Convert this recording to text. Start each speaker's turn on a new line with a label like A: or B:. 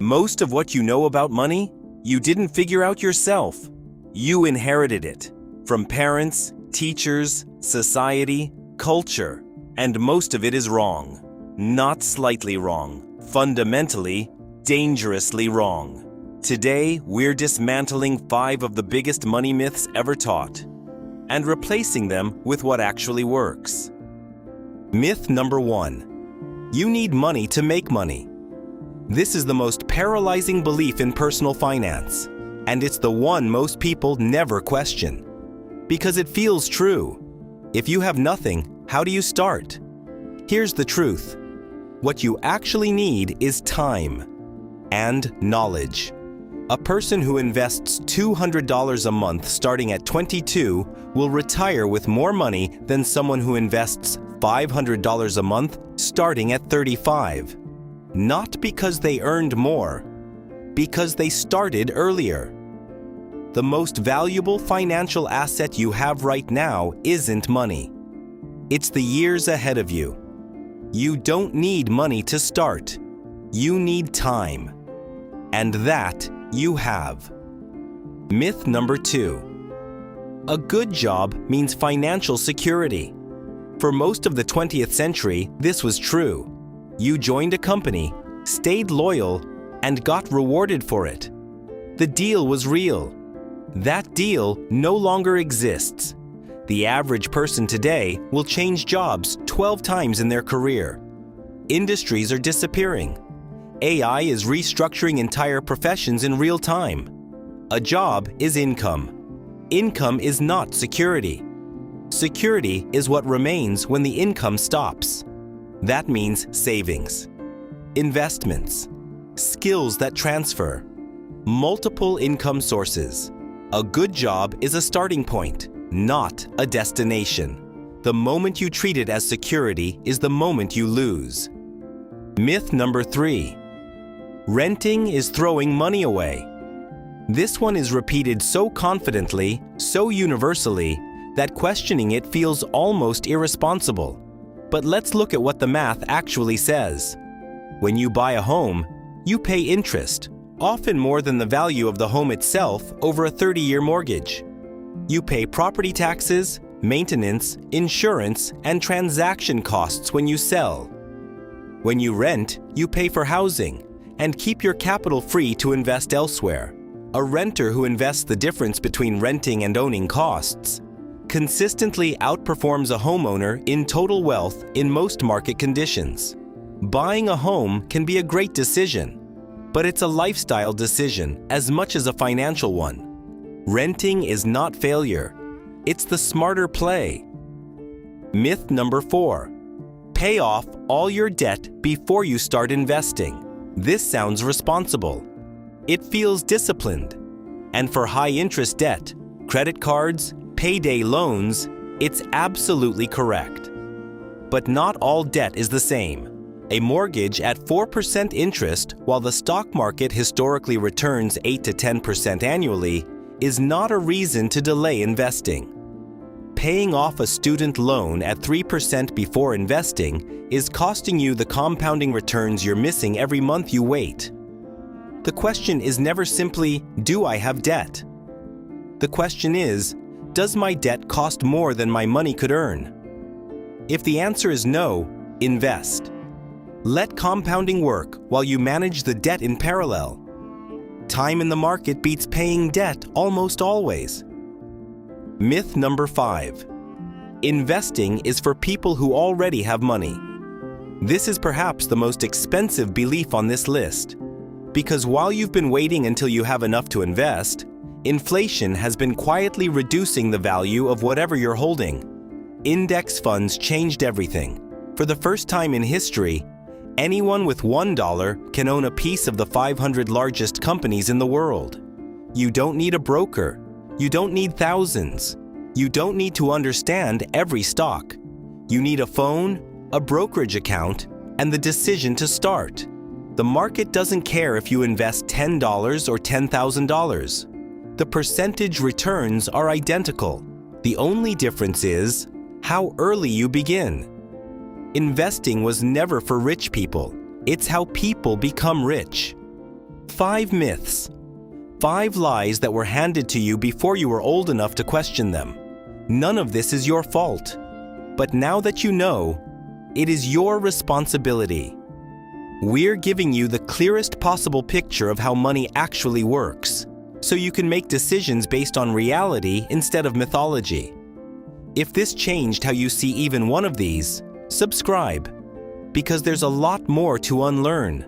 A: Most of what you know about money, you didn't figure out yourself. You inherited it from parents, teachers, society, culture, and most of it is wrong. Not slightly wrong, fundamentally, dangerously wrong. Today, we're dismantling 5 of the biggest money myths ever taught and replacing them with what actually works. Myth number 1. You need money to make money. This is the most paralyzing belief in personal finance, and it's the one most people never question. Because it feels true. If you have nothing, how do you start? Here's the truth. What you actually need is time and knowledge. A person who invests $200 a month starting at 22 will retire with more money than someone who invests $500 a month starting at 35. Not because they earned more, because they started earlier. The most valuable financial asset you have right now isn't money. It's the years ahead of you. You don't need money to start. You need time. And that you have. Myth number 2. A good job means financial security. For most of the 20th century, this was true. You joined a company, stayed loyal, and got rewarded for it. The deal was real. That deal no longer exists. The average person today will change jobs 12 times in their career. Industries are disappearing. AI is restructuring entire professions in real time. A job is income. Income is not security. Security is what remains when the income stops. That means savings, investments, skills that transfer, multiple income sources. A good job is a starting point, not a destination. The moment you treat it as security is the moment you lose. Myth number 3. Renting is throwing money away. This one is repeated so confidently, so universally, that questioning it feels almost irresponsible. But let's look at what the math actually says. When you buy a home, you pay interest, often more than the value of the home itself over a 30-year mortgage. You pay property taxes, maintenance, insurance, and transaction costs when you sell. When you rent, you pay for housing and keep your capital free to invest elsewhere. A renter who invests the difference between renting and owning costs consistently outperforms a homeowner in total wealth in most market conditions. Buying a home can be a great decision, but it's a lifestyle decision as much as a financial one. Renting is not failure. It's the smarter play. Myth number 4. Pay off all your debt before you start investing. This sounds responsible. It feels disciplined. And for high-interest debt, credit cards, payday loans, it's absolutely correct. But not all debt is the same. A mortgage at 4% interest, while the stock market historically returns 8 to 10% annually, is not a reason to delay investing. Paying off a student loan at 3% before investing is costing you the compounding returns you're missing every month you wait. The question is never simply, do I have debt? The question is, does my debt cost more than my money could earn? If the answer is no, invest. Let compounding work while you manage the debt in parallel. Time in the market beats paying debt almost always. Myth number 5. Investing is for people who already have money. This is perhaps the most expensive belief on this list, because while you've been waiting until you have enough to invest, inflation has been quietly reducing the value of whatever you're holding. Index funds changed everything. For the first time in history, anyone with $1 can own a piece of the 500 largest companies in the world. You don't need a broker. You don't need thousands. You don't need to understand every stock. You need a phone, a brokerage account, and the decision to start. The market doesn't care if you invest $10 or $10,000. The percentage returns are identical. The only difference is how early you begin. Investing was never for rich people. It's how people become rich. 5 myths. 5 lies that were handed to you before you were old enough to question them. None of this is your fault. But now that you know, it is your responsibility. We're giving you the clearest possible picture of how money actually works, so you can make decisions based on reality instead of mythology. If this changed how you see even one of these, subscribe, because there's a lot more to unlearn.